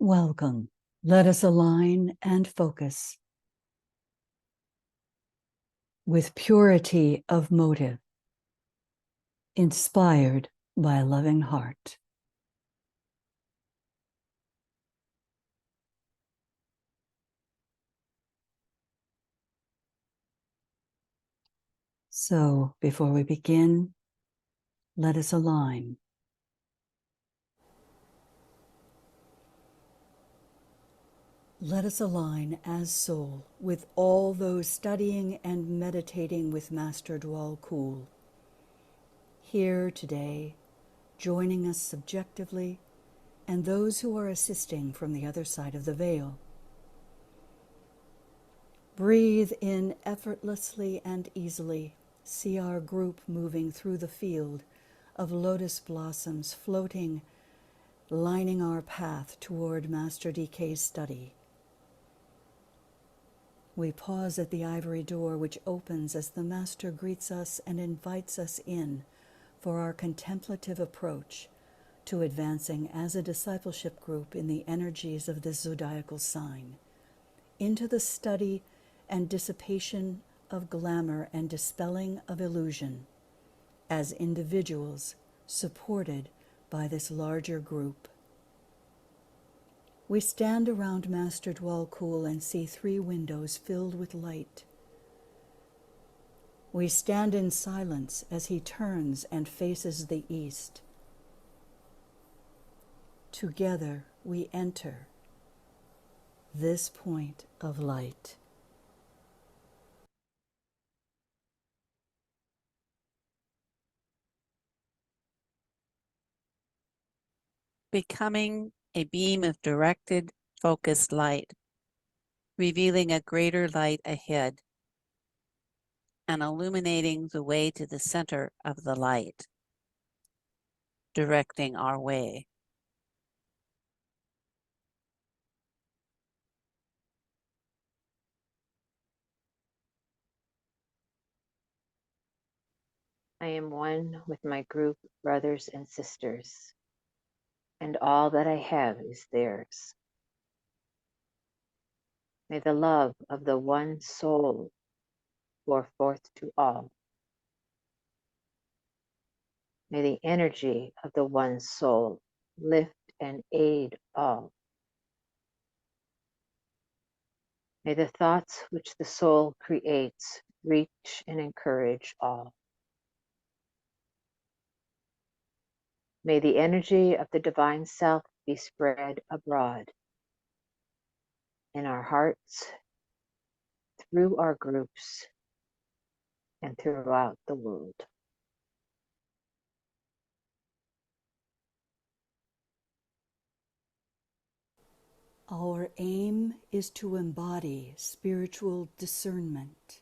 Welcome. Let us align and focus with purity of motive, inspired by a loving heart. So, before we begin, let us align. Let us align as soul with all those studying and meditating with Master Dwal Kul, here today, joining us subjectively, and those who are assisting from the other side of the veil. Breathe in effortlessly and easily. See our group moving through the field of lotus blossoms floating, lining our path toward Master DK's study. We pause at the ivory door which opens as the Master greets us and invites us in for our contemplative approach to advancing as a discipleship group in the energies of this zodiacal sign, into the study and dissipation of glamour and dispelling of illusion, as individuals supported by this larger group. We stand around Master Dwal Kul and see 3 windows filled with light. We stand in silence as he turns and faces the east. Together we enter this point of light. Becoming a beam of directed, focused light, revealing a greater light ahead and illuminating the way to the center of the light, directing our way. I am one with my group, brothers and sisters, and all that I have is theirs. May the love of the one soul pour forth to all. May the energy of the one soul lift and aid all. May the thoughts which the soul creates reach and encourage all. May the energy of the divine self be spread abroad in our hearts, through our groups, and throughout the world. Our aim is to embody spiritual discernment,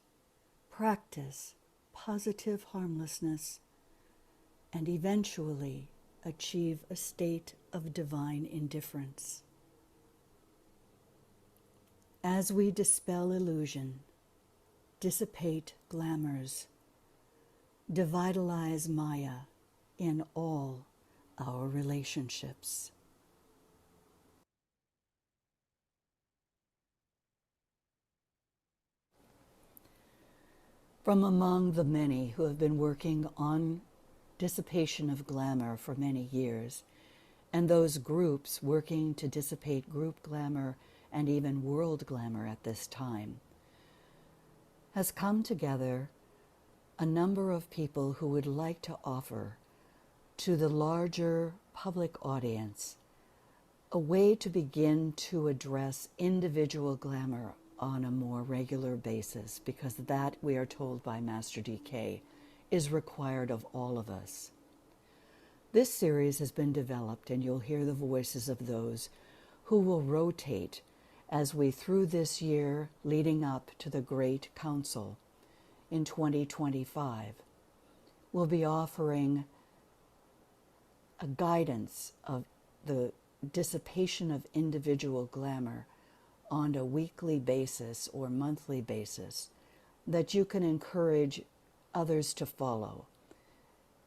practice positive harmlessness, and eventually achieve a state of divine indifference. As we dispel illusion, dissipate glamours, devitalize Maya in all our relationships. From among the many who have been working on dissipation of glamour for many years, and those groups working to dissipate group glamour and even world glamour at this time, has come together a number of people who would like to offer to the larger public audience a way to begin to address individual glamour on a more regular basis, because that, we are told by Master DK, is required of all of us. This series has been developed, and you'll hear the voices of those who will rotate as we, through this year leading up to the Great Council in 2025, will be offering a guidance of the dissipation of individual glamour on a weekly basis or monthly basis that you can encourage others to follow.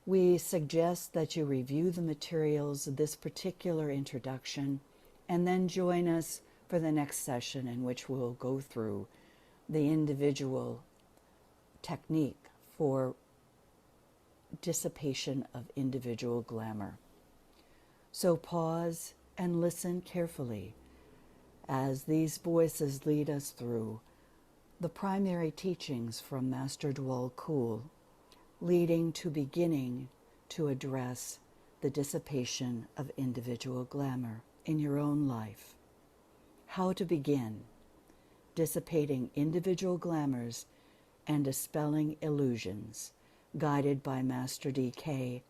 We suggest that you review the materials of this particular introduction and then join us for the next session, in which we'll go through the individual technique for dissipation of individual glamour. So pause and listen carefully as these voices lead us through the primary teachings from Master Dwal Kul, leading to beginning to address the dissipation of individual glamour in your own life. How to begin dissipating individual glamours and dispelling illusions, guided by Master DK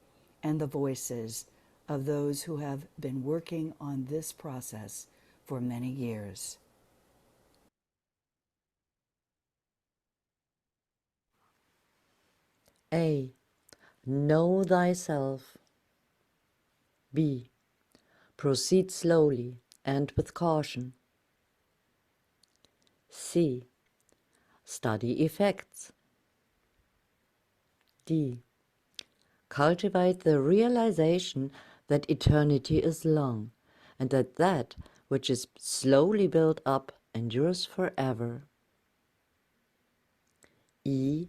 and the voices of those who have been working on this process for many years. A. Know thyself. B. Proceed slowly and with caution. C. Study effects. D. Cultivate the realization that eternity is long, and that that which is slowly built up endures forever. E.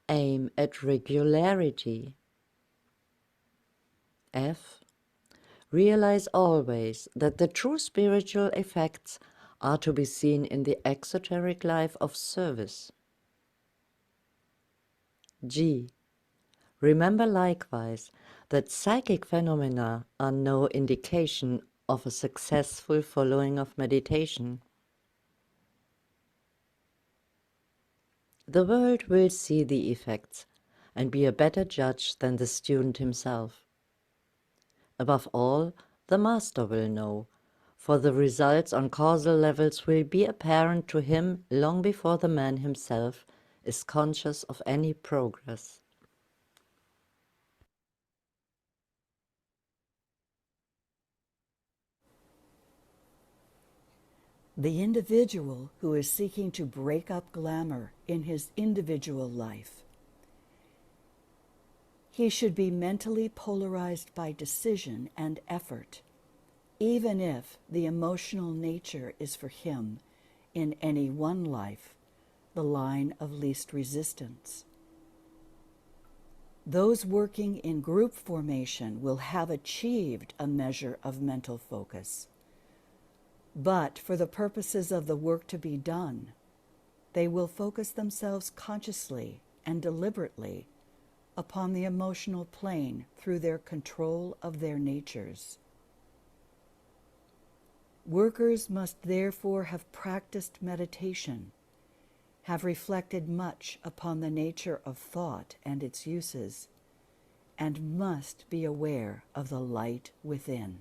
Aim at regularity. F. Realize always that the true spiritual effects are to be seen in the exoteric life of service. G. Remember likewise that psychic phenomena are no indication of a successful following of meditation. The world will see the effects and be a better judge than the student himself. Above all, the master will know, for the results on causal levels will be apparent to him long before the man himself is conscious of any progress. The individual who is seeking to break up glamour in his individual life, he should be mentally polarized by decision and effort, even if the emotional nature is for him, in any one life, the line of least resistance. Those working in group formation will have achieved a measure of mental focus. But for the purposes of the work to be done, they will focus themselves consciously and deliberately upon the emotional plane through their control of their natures. Workers must therefore have practiced meditation, have reflected much upon the nature of thought and its uses, and must be aware of the light within.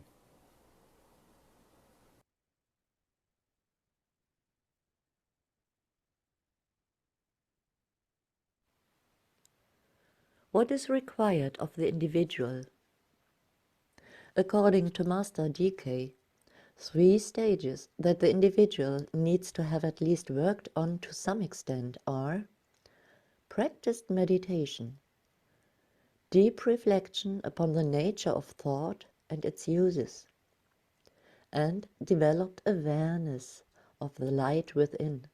What is required of the individual? According to Master DK, 3 stages that the individual needs to have at least worked on to some extent are practiced meditation, deep reflection upon the nature of thought and its uses, and developed awareness of the light within.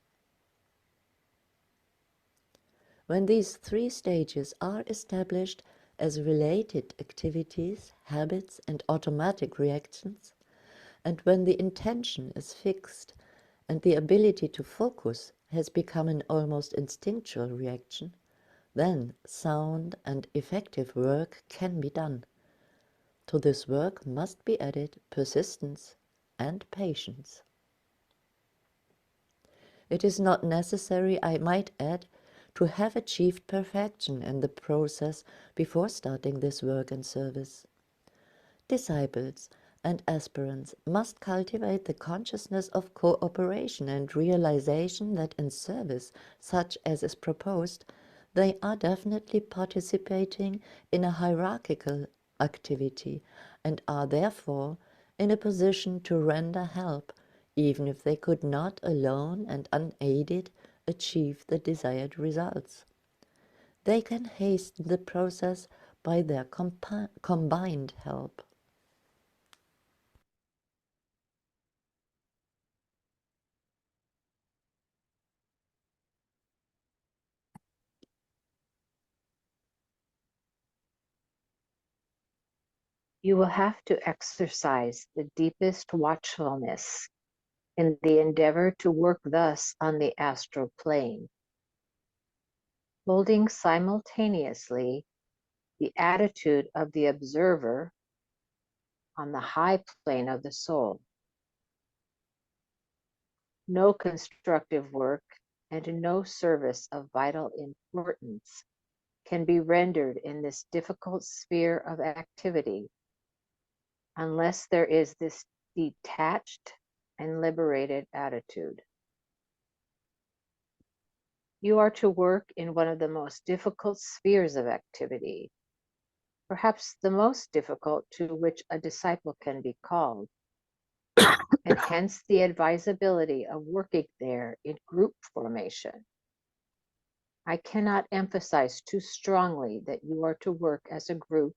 When these 3 stages are established as related activities, habits, and automatic reactions, and when the intention is fixed and the ability to focus has become an almost instinctual reaction, then sound and effective work can be done. To this work must be added persistence and patience. It is not necessary, I might add, to have achieved perfection in the process before starting this work and service. Disciples and aspirants must cultivate the consciousness of cooperation and realization that in service, such as is proposed, they are definitely participating in a hierarchical activity and are therefore in a position to render help, even if they could not alone and unaided achieve the desired results. They can hasten the process by their combined help. You will have to exercise the deepest watchfulness in the endeavor to work thus on the astral plane, holding simultaneously the attitude of the observer on the high plane of the soul. No constructive work and no service of vital importance can be rendered in this difficult sphere of activity unless there is this detached and liberated attitude. You are to work in one of the most difficult spheres of activity, perhaps the most difficult to which a disciple can be called, and hence the advisability of working there in group formation. I cannot emphasize too strongly that you are to work as a group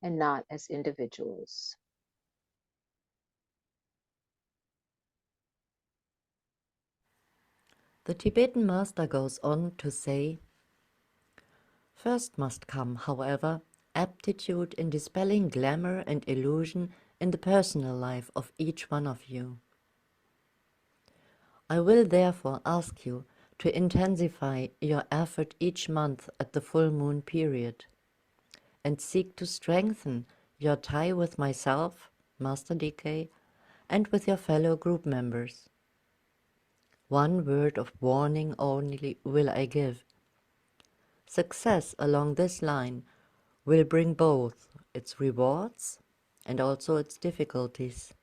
and not as individuals. The Tibetan Master goes on to say, first must come, however, aptitude in dispelling glamour and illusion in the personal life of each one of you. I will therefore ask you to intensify your effort each month at the full moon period, and seek to strengthen your tie with myself, Master DK, and with your fellow group members. One word of warning only will I give. Success along this line will bring both its rewards and also its difficulties.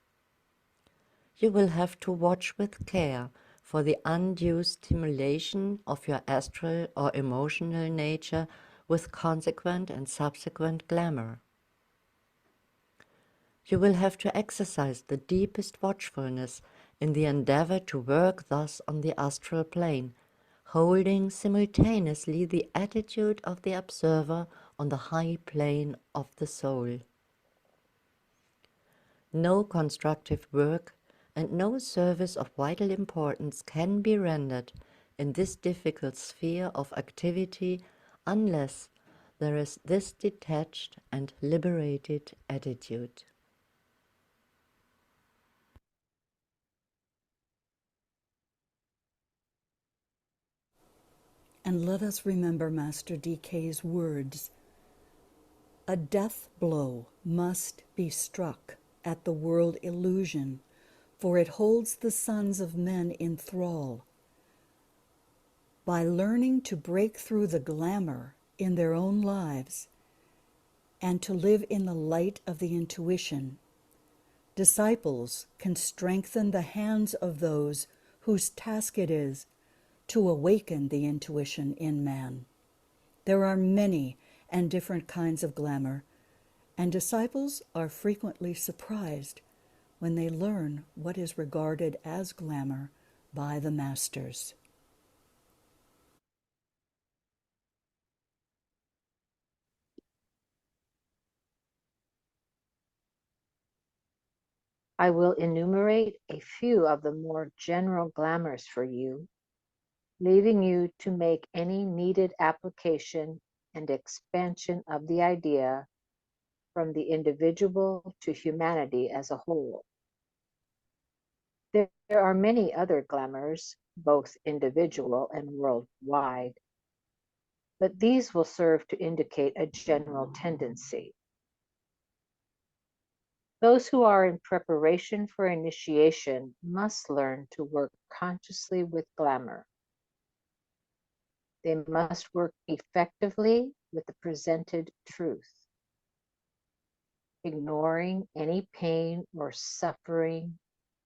You will have to watch with care for the undue stimulation of your astral or emotional nature with consequent and subsequent glamour. You will have to exercise the deepest watchfulness in the endeavor to work thus on the astral plane, holding simultaneously the attitude of the observer on the high plane of the soul. No constructive work and no service of vital importance can be rendered in this difficult sphere of activity unless there is this detached and liberated attitude. And let us remember Master DK's words. A death blow must be struck at the world illusion, for it holds the sons of men in thrall. By learning to break through the glamour in their own lives and to live in the light of the intuition, disciples can strengthen the hands of those whose task it is to awaken the intuition in man. There are many and different kinds of glamour, and disciples are frequently surprised when they learn what is regarded as glamour by the masters. I will enumerate a few of the more general glamours for you, leaving you to make any needed application and expansion of the idea from the individual to humanity as a whole. There are many other glamours, both individual and worldwide, but these will serve to indicate a general tendency. Those who are in preparation for initiation must learn to work consciously with glamour. They must work effectively with the presented truth, ignoring any pain or suffering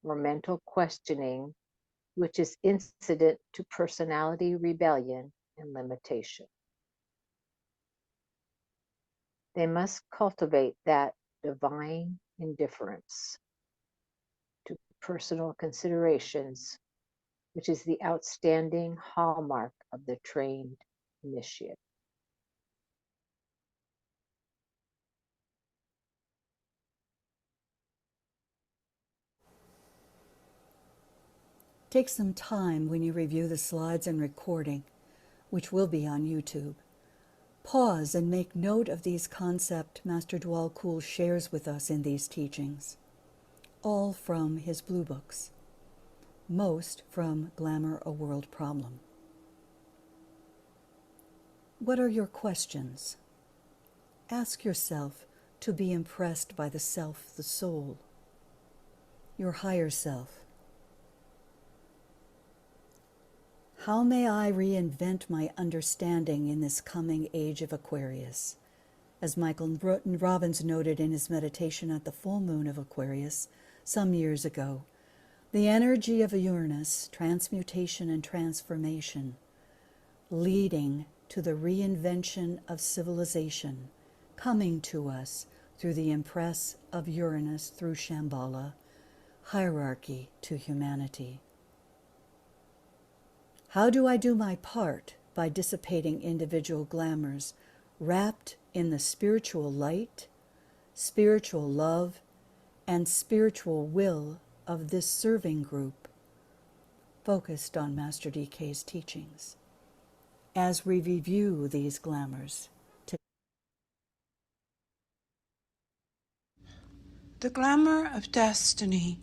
or mental questioning which is incident to personality rebellion and limitation. They must cultivate that divine indifference to personal considerations, which is the outstanding hallmark of the trained initiate. Take some time when you review the slides and recording, which will be on YouTube, Pause and make note of these concepts Master Dwal Kul shares with us in these teachings, all from his blue books, most from Glamour, A World Problem. What are your questions? Ask yourself to be impressed by the self, the soul, your higher self. How may I reinvent my understanding in this coming age of Aquarius? As Michael Robbins noted in his meditation at the full moon of Aquarius some years ago, the energy of Uranus, transmutation and transformation, leading to the reinvention of civilization, coming to us through the impress of Uranus through Shambhala, hierarchy to humanity. How do I do my part by dissipating individual glamours, wrapped in the spiritual light, spiritual love, and spiritual will of this serving group, focused on Master DK's teachings? As we review these glamours, The glamour of destiny.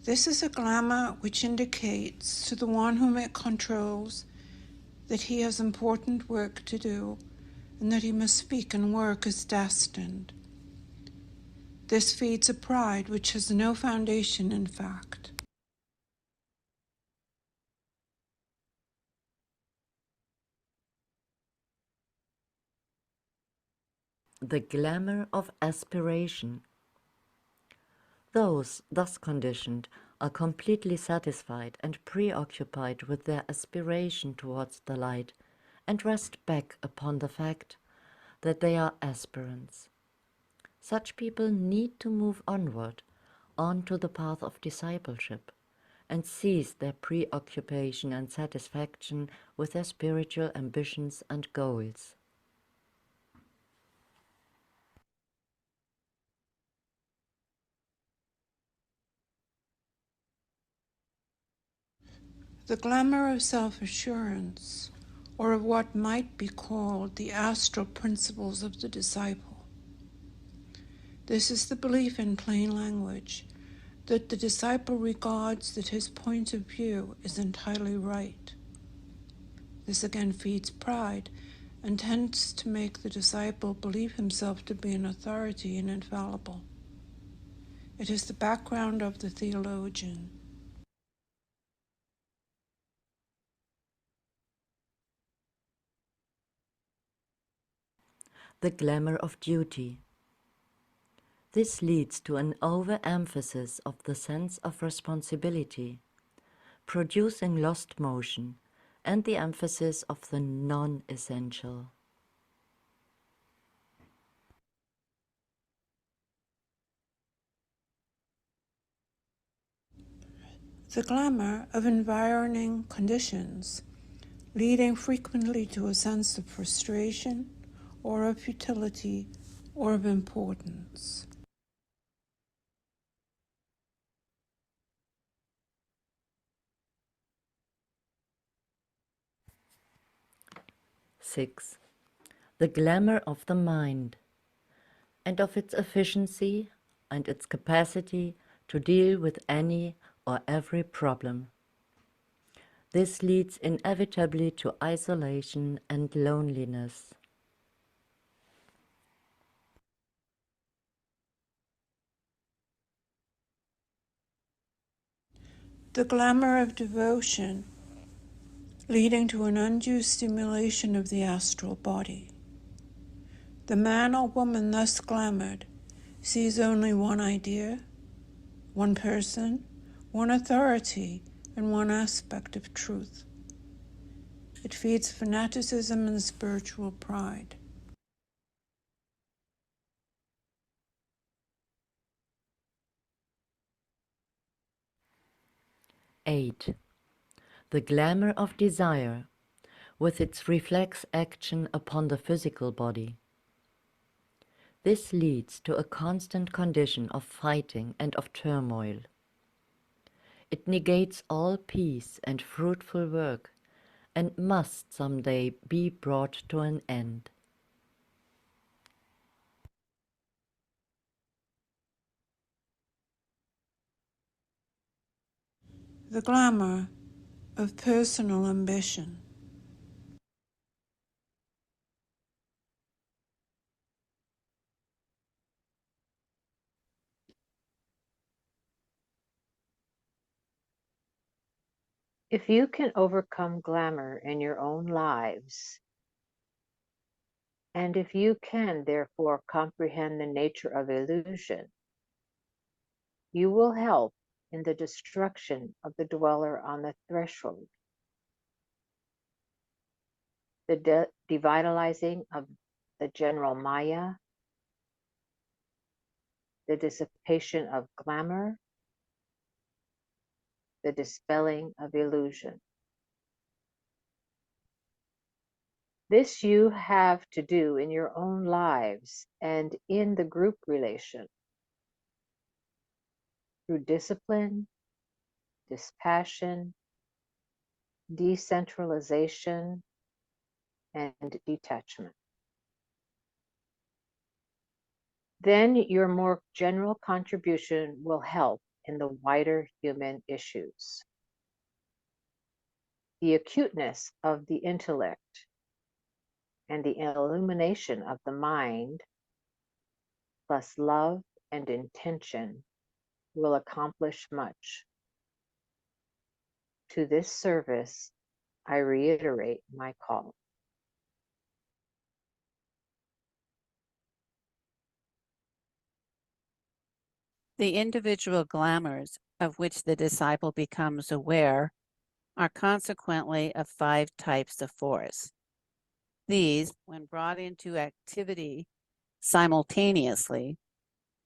This is a glamour which indicates to the one whom it controls that he has important work to do and that he must speak and work as destined. This feeds a pride which has no foundation in fact. The glamour of aspiration. Those thus conditioned are completely satisfied and preoccupied with their aspiration towards the light and rest back upon the fact that they are aspirants. Such people need to move onward, onto the path of discipleship, and cease their preoccupation and satisfaction with their spiritual ambitions and goals. The glamour of self-assurance, or of what might be called the astral principles of the disciple. This is the belief in plain language that the disciple regards that his point of view is entirely right. This again feeds pride and tends to make the disciple believe himself to be an authority and infallible. It is the background of the theologian. The glamour of duty. This leads to an overemphasis of the sense of responsibility, producing lost motion and the emphasis of the non-essential. The glamour of environing conditions, leading frequently to a sense of frustration or of futility or of importance. Six, the glamour of the mind and of its efficiency and its capacity to deal with any or every problem. This leads inevitably to isolation and loneliness. The glamour of devotion, leading to an undue stimulation of the astral body. The man or woman thus glamoured sees only one idea, one person, one authority, and one aspect of truth. It feeds fanaticism and spiritual pride. Eight, the glamour of desire, with its reflex action upon the physical body. This leads to a constant condition of fighting and of turmoil. It negates all peace and fruitful work and must someday be brought to an end. The glamour of personal ambition. If you can overcome glamour in your own lives, and if you can therefore comprehend the nature of illusion, you will help in the destruction of the dweller on the threshold, the devitalizing of the general Maya, the dissipation of glamour, the dispelling of illusion. This you have to do in your own lives and in the group relation through discipline, dispassion, decentralization, and detachment. Then your more general contribution will help in the wider human issues. The acuteness of the intellect and the illumination of the mind, plus love and intention, will accomplish much. To this service, I reiterate my call. The individual glamours of which the disciple becomes aware are consequently of 5 types of force. These, when brought into activity simultaneously,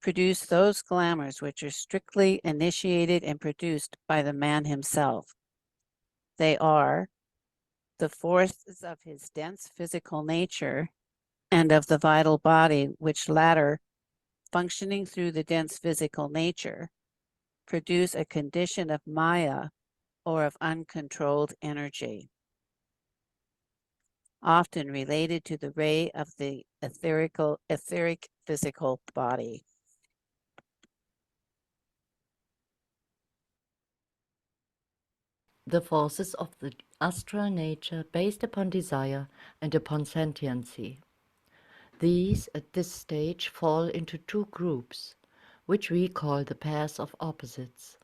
produce those glamours which are strictly initiated and produced by the man himself. They are the forces of his dense physical nature and of the vital body, which latter, functioning through the dense physical nature, produce a condition of Maya or of uncontrolled energy, often related to the ray of the etheric physical body. The forces of the astral nature based upon desire and upon sentiency. These at this stage fall into 2 groups, which we call the pairs of opposites.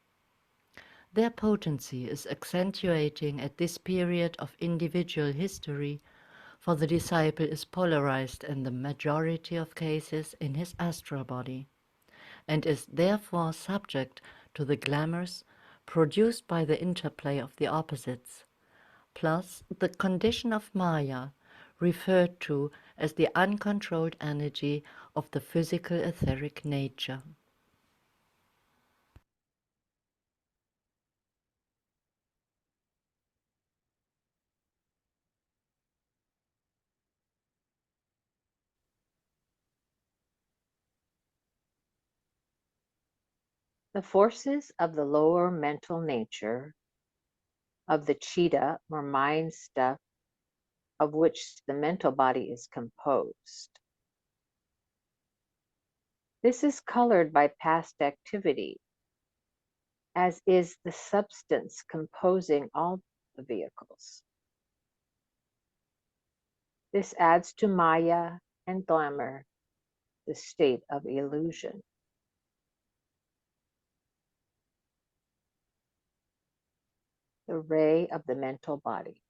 Their potency is accentuating at this period of individual history, for the disciple is polarized in the majority of cases in his astral body, and is therefore subject to the glamours produced by the interplay of the opposites, plus the condition of Maya, referred to as the uncontrolled energy of the physical etheric nature. The forces of the lower mental nature, of the chitta or mind stuff of which the mental body is composed. This is colored by past activity, as is the substance composing all the vehicles. This adds to Maya and glamour, the state of illusion. The ray of the mental body.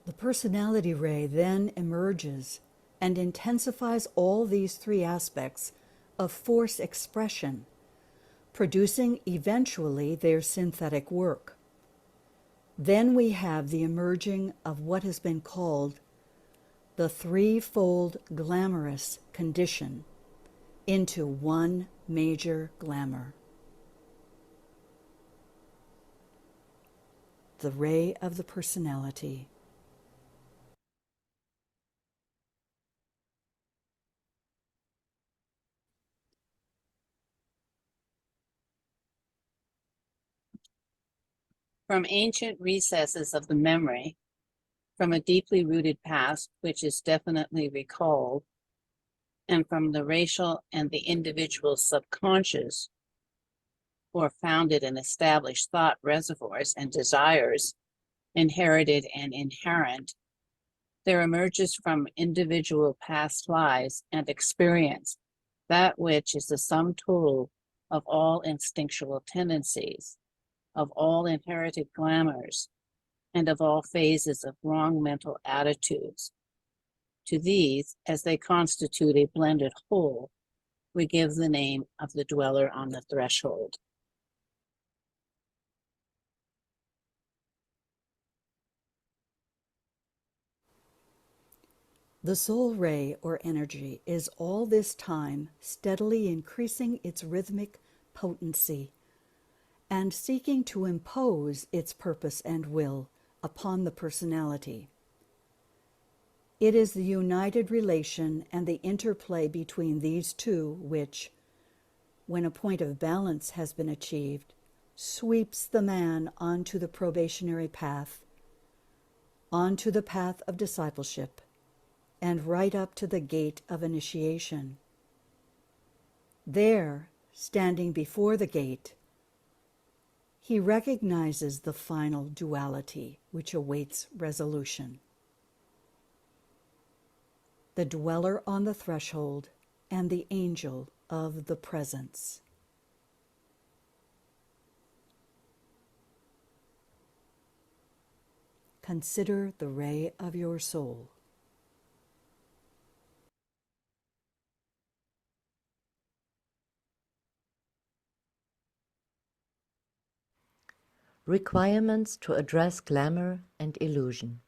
The personality ray then emerges and intensifies all these 3 aspects of force expression, producing eventually their synthetic work. Then we have the emerging of what has been called the 3-fold glamorous condition into one major glamour. The ray of the personality. From ancient recesses of the memory, from a deeply rooted past which is definitely recalled, and from the racial and the individual subconscious, or founded in established thought reservoirs and desires, inherited and inherent, there emerges from individual past lives and experience that which is the sum total of all instinctual tendencies, of all inherited glamours, and of all phases of wrong mental attitudes. To these, as they constitute a blended whole, we give the name of the dweller on the threshold. The soul ray or energy is all this time steadily increasing its rhythmic potency and seeking to impose its purpose and will upon the personality. It is the united relation and the interplay between these two which, when a point of balance has been achieved, sweeps the man onto the probationary path, onto the path of discipleship, and right up to the gate of initiation. There, standing before the gate, he recognizes the final duality which awaits resolution. The dweller on the threshold and the angel of the presence. Consider the ray of your soul. Requirements to address glamour and illusion.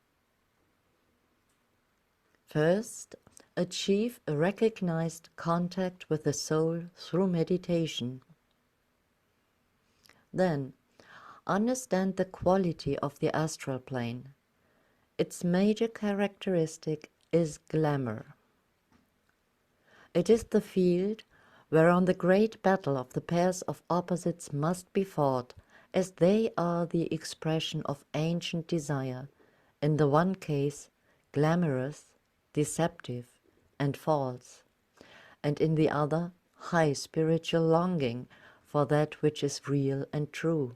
First, achieve a recognized contact with the soul through meditation. Then, understand the quality of the astral plane. Its major characteristic is glamour. It is the field whereon the great battle of the pairs of opposites must be fought, as they are the expression of ancient desire, in the one case glamorous, deceptive, and false, and in the other high spiritual longing for that which is real and true.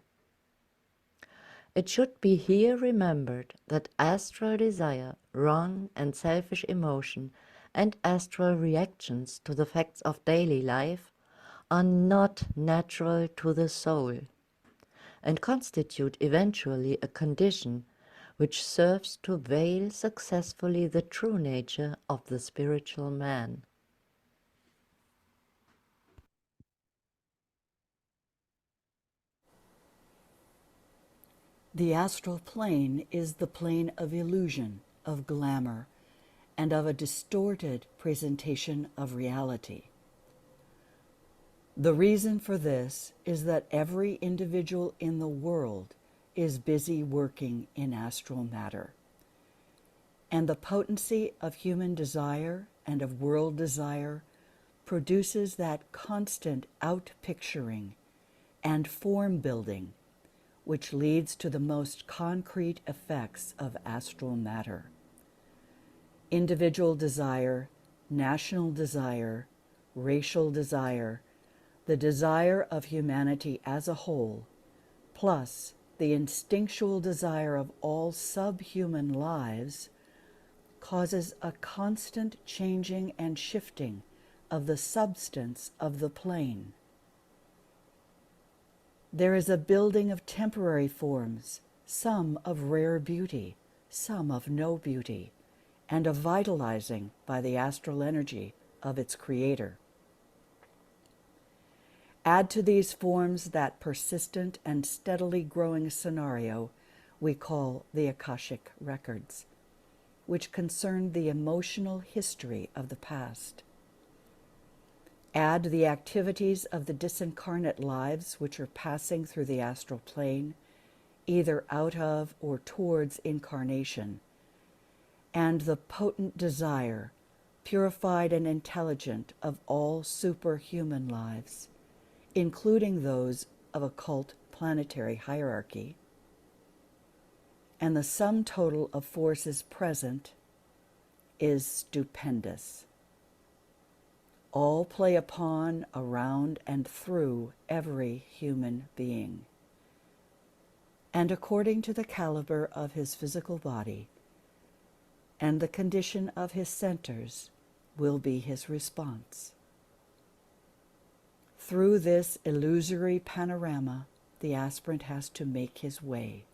It should be here remembered that astral desire, wrong and selfish emotion, and astral reactions to the facts of daily life are not natural to the soul, and constitute eventually a condition which serves to veil successfully the true nature of the spiritual man. The astral plane is the plane of illusion, of glamour, and of a distorted presentation of reality. The reason for this is that every individual in the world is busy working in astral matter. And the potency of human desire and of world desire produces that constant outpicturing and form building which leads to the most concrete effects of astral matter. Individual desire, national desire, racial desire, the desire of humanity as a whole, plus the instinctual desire of all subhuman lives, causes a constant changing and shifting of the substance of the plane. There is a building of temporary forms, some of rare beauty, some of no beauty, and a vitalizing by the astral energy of its creator. Add to these forms that persistent and steadily growing scenario we call the Akashic Records, which concern the emotional history of the past. Add the activities of the disincarnate lives which are passing through the astral plane, either out of or towards incarnation, and the potent desire, purified and intelligent, of all superhuman lives, including those of occult planetary hierarchy. and the sum total of forces present is stupendous. All play upon, around, and through every human being. And according to the caliber of his physical body and the condition of his centers will be his response. Through this illusory panorama, the aspirant has to make his way,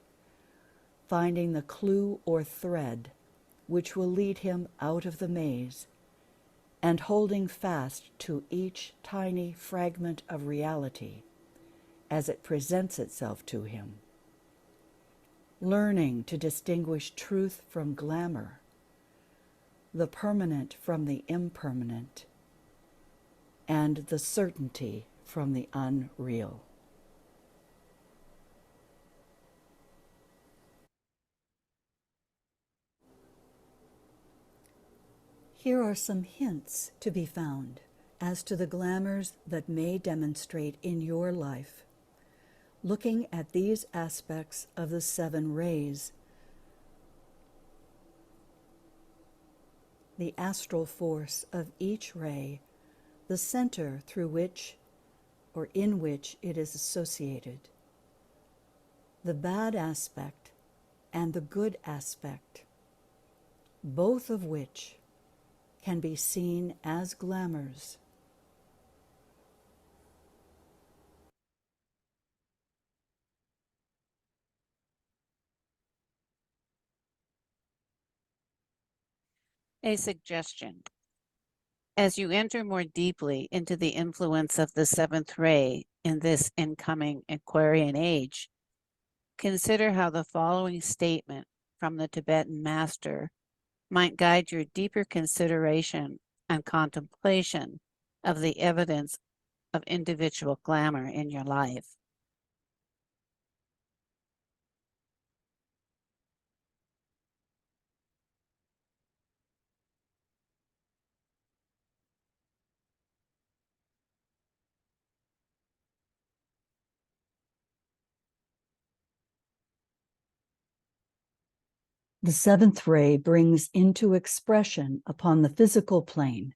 finding the clue or thread which will lead him out of the maze, and holding fast to each tiny fragment of reality as it presents itself to him, learning to distinguish truth from glamour, the permanent from the impermanent, and the certainty from the unreal. Here are some hints to be found as to the glamours that may demonstrate in your life, looking at these aspects of the 7 rays. The astral force of each ray, the center through which or in which it is associated, the bad aspect and the good aspect, both of which can be seen as glamours. A suggestion. As you enter more deeply into the influence of the 7th ray in this incoming Aquarian age, consider how the following statement from the Tibetan Master might guide your deeper consideration and contemplation of the evidence of individual glamour in your life. The 7th ray brings into expression upon the physical plane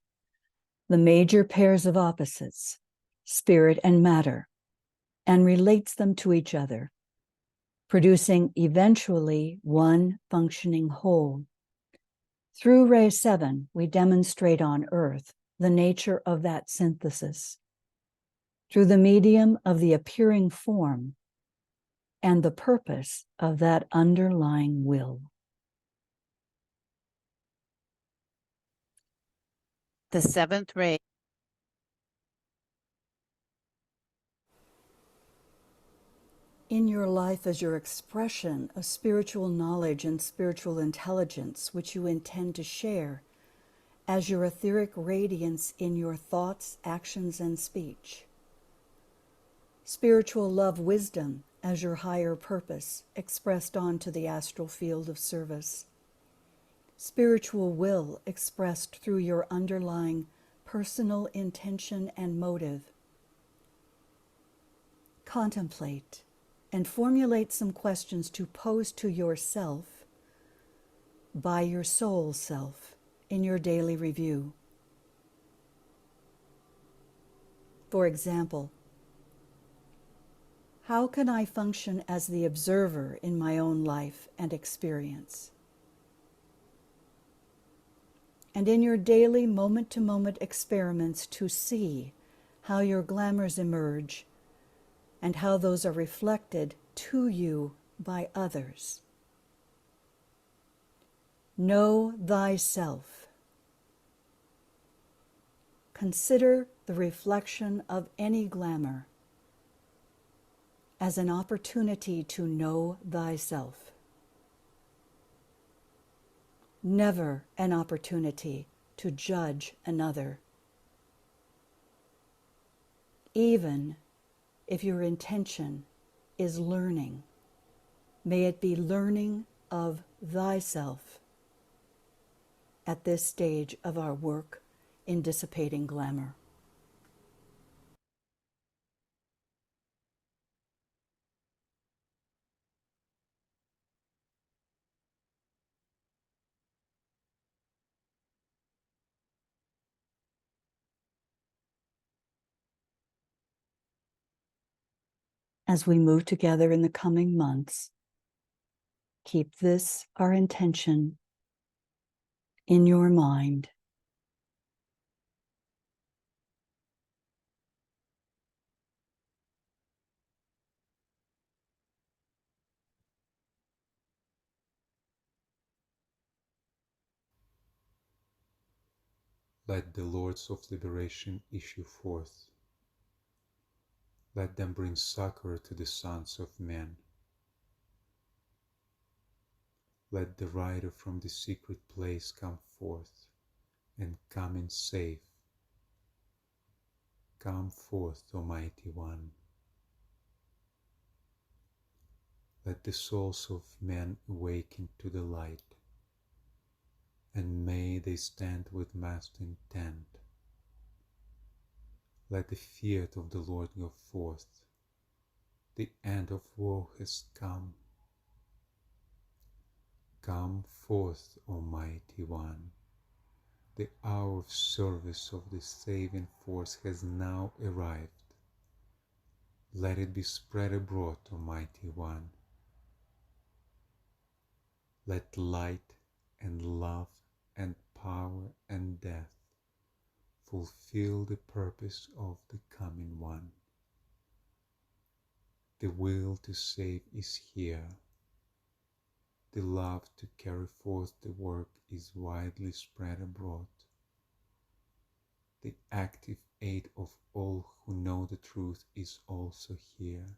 the major pairs of opposites, spirit and matter, and relates them to each other, producing eventually one functioning whole. Through ray 7, we demonstrate on Earth the nature of that synthesis, through the medium of the appearing form and the purpose of that underlying will. The 7th ray in your life as your expression of spiritual knowledge and spiritual intelligence, which you intend to share as your etheric radiance in your thoughts, actions, and speech. Spiritual love wisdom as your higher purpose expressed onto the astral field of service. Spiritual will expressed through your underlying personal intention and motive. Contemplate and formulate some questions to pose to yourself by your soul self in your daily review. For example, how can I function as the observer in my own life and experience? And in your daily moment-to-moment experiments to see how your glamours emerge and how those are reflected to you by others. Know thyself. Consider the reflection of any glamour as an opportunity to know thyself. Never an opportunity to judge another, even if your intention is learning. May it be learning of thyself at this stage of our work in dissipating glamour. As we move together in the coming months, keep this, our intention, in your mind. Let the Lords of Liberation issue forth. Let them bring succor to the sons of men. Let the rider from the secret place come forth, and come in safe. Come forth, Almighty One. Let the souls of men awaken to the light, and may they stand with master intent. Let the fiat of the Lord go forth. The end of woe has come. Come forth, Almighty One. The hour of service of the saving force has now arrived. Let it be spread abroad, Almighty One. Let light and love and power and death fulfill the purpose of the coming one. The will to save is here. The love to carry forth the work is widely spread abroad. The active aid of all who know the truth is also here.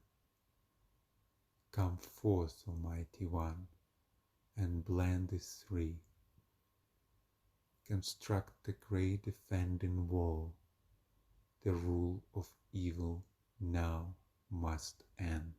Come forth, Almighty One, and blend the three. Construct the great defending wall. The rule of evil now must end.